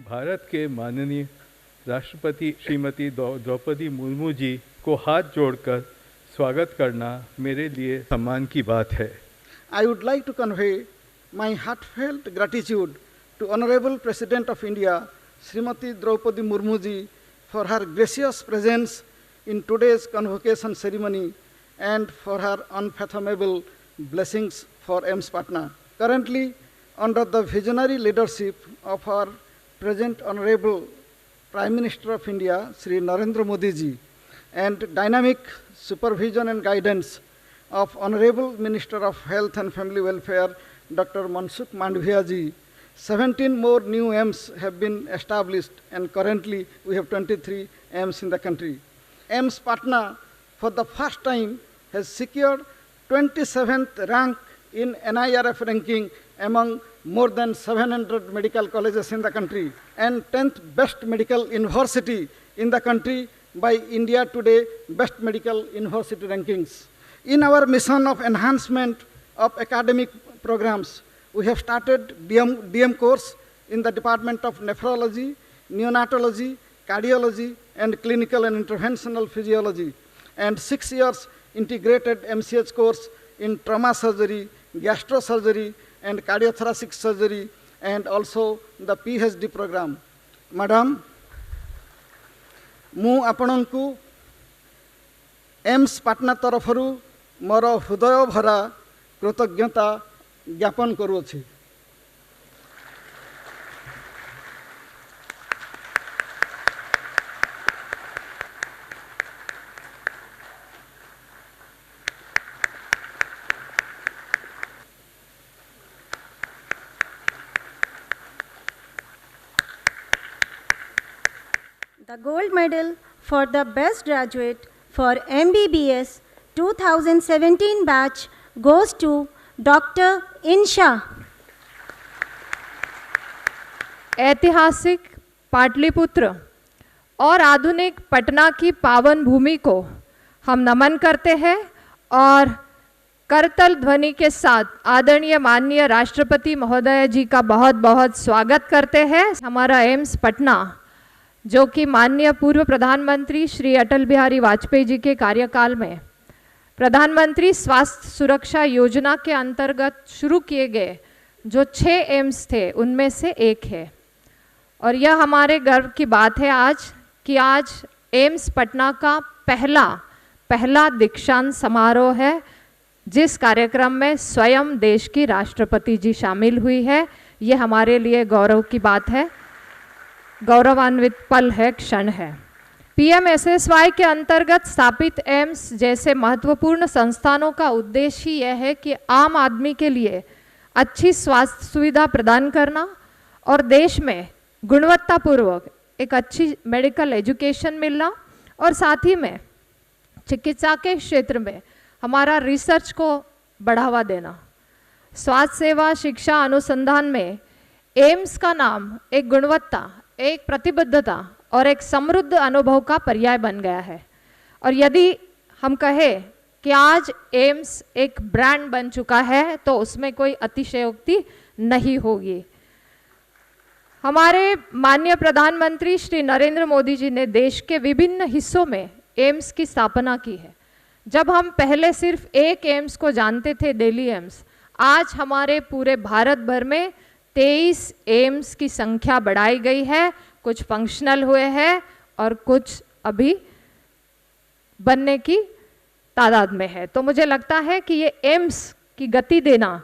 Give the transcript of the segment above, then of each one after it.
भारत के माननीय राष्ट्रपति श्रीमती द्रौपदी मुर्मू जी को हाथ जोड़कर स्वागत करना मेरे लिए सम्मान की बात है। I would like to convey my heartfelt gratitude to Honorable President of India, Srimati Draupadi Murmu ji, for her gracious presence in today's convocation ceremony and for her unfathomable blessings for AIIMS Patna. Currently, under the visionary leadership of our present Honorable Prime Minister of India, Shri Narendra Modi ji, and dynamic supervision and guidance of Honorable Minister of Health and Family Welfare, Dr. Mansukh Mandviya ji, 17 more new AIIMS have been established, and currently we have 23 AIIMS in the country. AIIMS Patna, for the first time, has secured 27th rank in NIRF ranking among more than 700 medical colleges in the country, and 10th best medical university in the country by India Today Best Medical University Rankings. In our mission of enhancement of academic programs, we have started DM course in the Department of Nephrology, Neonatology, Cardiology, and Clinical and Interventional Physiology, and 6 years integrated MCH course in trauma surgery, gastrosurgery, and cardiothoracic surgery, and also the PhD program. Madam, ମୁଁ ଆପଣଙ୍କୁ AIIMS Patna ତରଫରୁ ମୋର ହୃଦୟ ଭରା କୃତଜ୍ଞତା ଜ୍ଞାପନ କରୁଅଛି। The gold medal for the best graduate for MBBS 2017 batch goes to Dr. Insha. ऐतिहासिक पाटलिपुत्र और आधुनिक पटना की पावन भूमि को हम नमन करते हैं और करतल ध्वनि के साथ आदरणीय माननीय राष्ट्रपति महोदय जी का बहुत बहुत स्वागत करते हैं। हमारा AIIMS पटना, जो कि माननीय पूर्व प्रधानमंत्री श्री अटल बिहारी वाजपेयी जी के कार्यकाल में प्रधानमंत्री स्वास्थ्य सुरक्षा योजना के अंतर्गत शुरू किए गए जो 6 AIIMS थे, उनमें से एक है। और यह हमारे गर्व की बात है आज कि आज AIIMS पटना का पहला दीक्षांत समारोह है, जिस कार्यक्रम में स्वयं देश की राष्ट्रपति जी शामिल हुई है। ये हमारे लिए गौरव की बात है, गौरवान्वित पल है, क्षण है। PMSSY के अंतर्गत स्थापित AIIMS जैसे महत्वपूर्ण संस्थानों का उद्देश्य ही यह है कि आम आदमी के लिए अच्छी स्वास्थ्य सुविधा प्रदान करना और देश में गुणवत्तापूर्वक एक अच्छी मेडिकल एजुकेशन मिलना, और साथ ही में चिकित्सा के क्षेत्र में हमारा रिसर्च को बढ़ावा देना। स्वास्थ्य सेवा, शिक्षा, अनुसंधान में AIIMS का नाम एक गुणवत्ता, एक प्रतिबद्धता और एक समृद्ध अनुभव का पर्याय बन गया है। और यदि हम कहें कि आज AIIMS एक ब्रांड बन चुका है तो उसमें कोई अतिशयोक्ति नहीं होगी। हमारे माननीय प्रधानमंत्री श्री नरेंद्र मोदी जी ने देश के विभिन्न हिस्सों में AIIMS की स्थापना की है। जब हम पहले सिर्फ एक AIIMS को जानते थे, दिल्ली AIIMS, आज हमारे पूरे भारत भर में 23 एम्स की संख्या बढ़ाई गई है, कुछ फंक्शनल हुए हैं और कुछ अभी बनने की तादाद में है। तो मुझे लगता है कि ये एम्स की गति देना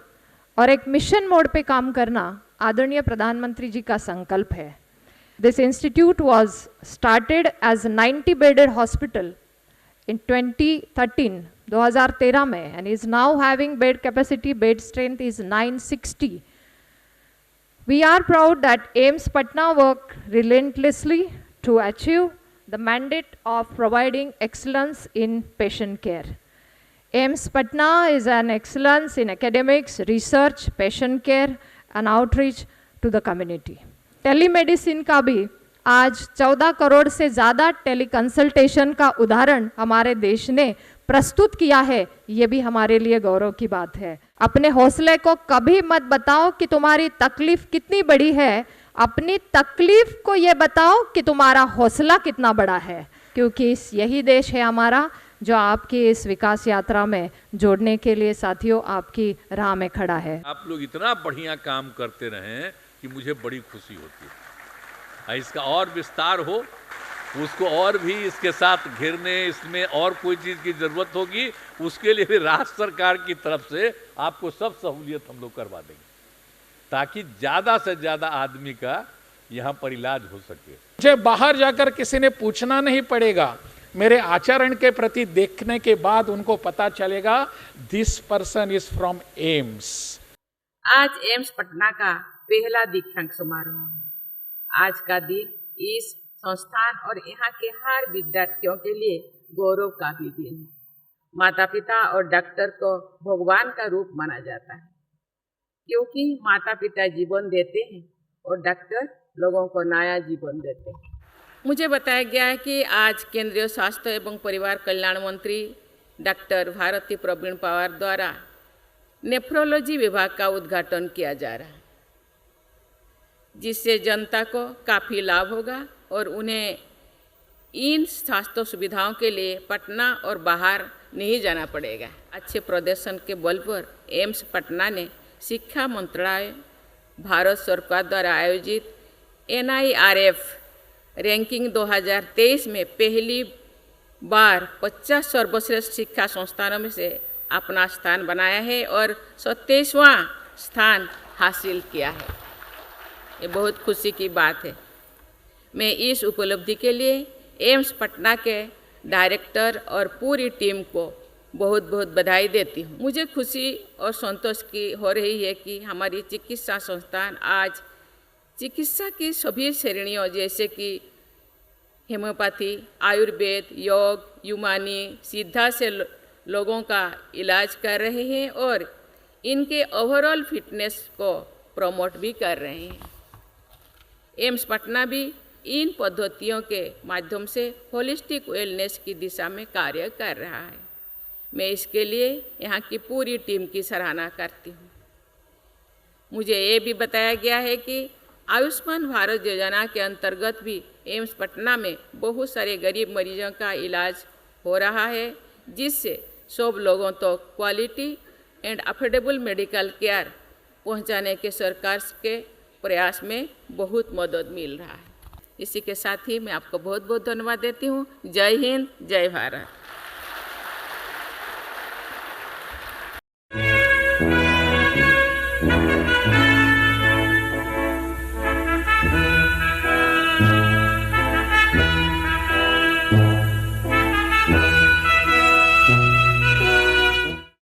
और एक मिशन मोड पे काम करना आदरणीय प्रधानमंत्री जी का संकल्प है। This institute was started as 90 bedded hospital in 2013 में and is now having bed capacity, bed strength is 960. We are proud that AIIMS Patna work relentlessly to achieve the mandate of providing excellence in patient care. AIIMS Patna is an excellence in academics, research, patient care and outreach to the community. Telemedicine का भी आज 14 करोड़ से ज़्यादा teleconsultation का उदाहरण हमारे देश ने प्रस्तुत किया है, ये भी हमारे लिए गौरव की बात है। अपने हौसले को कभी मत बताओ कि तुम्हारी तकलीफ कितनी बड़ी है, अपनी तकलीफ को ये बताओ कि तुम्हारा हौसला कितना बड़ा है, क्योंकि यही देश है हमारा जो आपकी इस विकास यात्रा में जोड़ने के लिए साथियों आपकी राह में खड़ा है। आप लोग इतना बढ़िया काम करते रहें कि मुझे बड़ी खुशी होती है। इसका और विस्तार हो, उसको और भी इसके साथ घिरने, इसमें और कोई चीज़ की ज़रूरत होगी, उसके लिए भी राज्य सरकार की तरफ से आपको सब सहूलियत हम लोग करवा देंगे, ताकि ज़्यादा से ज़्यादा आदमी का यहाँ पर इलाज हो सके। मुझे बाहर जाकर किसी ने पूछना नहीं पड़ेगा, मेरे आचरण के प्रति देखने के बाद उनको पता चलेगा this person is from AIIMS. आज एम्स पटना का पहला दीक्षांत समारोह है। आज का दिन इस संस्थान और यहाँ के हर विद्यार्थियों के लिए गौरव का भी दिन है। माता पिता और डॉक्टर को भगवान का रूप माना जाता है, क्योंकि माता पिता जीवन देते हैं और डॉक्टर लोगों को नया जीवन देते हैं। मुझे बताया गया है कि आज केंद्रीय स्वास्थ्य एवं परिवार कल्याण मंत्री डॉक्टर भारती प्रवीण पवार द्वारा नेफ्रोलॉजी विभाग का उद्घाटन किया जा रहा है, जिससे जनता को काफ़ी लाभ होगा और उन्हें इन स्वास्थ्य सुविधाओं के लिए पटना और बाहर नहीं जाना पड़ेगा। अच्छे प्रदर्शन के बल पर एम्स पटना ने शिक्षा मंत्रालय, भारत सरकार द्वारा आयोजित NIRF रैंकिंग 2023 में पहली बार 50 सर्वश्रेष्ठ शिक्षा संस्थानों में से अपना स्थान बनाया है और 27वां स्थान हासिल किया है। ये बहुत खुशी की बात है। मैं इस उपलब्धि के लिए एम्स पटना के डायरेक्टर और पूरी टीम को बहुत बहुत बधाई देती हूँ। मुझे खुशी और संतोष की हो रही है कि हमारी चिकित्सा संस्थान आज चिकित्सा की सभी श्रेणियों जैसे कि होम्योपैथी, आयुर्वेद, योग, यूनानी, सिद्धा से लोगों का इलाज कर रहे हैं और इनके ओवरऑल फिटनेस को प्रमोट भी कर रहे हैं। एम्स पटना भी इन पद्धतियों के माध्यम से होलिस्टिक वेलनेस की दिशा में कार्य कर रहा है। मैं इसके लिए यहाँ की पूरी टीम की सराहना करती हूँ। मुझे ये भी बताया गया है कि आयुष्मान भारत योजना के अंतर्गत भी एम्स पटना में बहुत सारे गरीब मरीजों का इलाज हो रहा है, जिससे सब लोगों तो quality and affordable medical care पहुंचाने के सरकार के प्रयास में बहुत मदद मिल रहा है। इसी के साथ ही मैं आपको बहुत बहुत धन्यवाद देती हूँ। जय हिंद, जय भारत।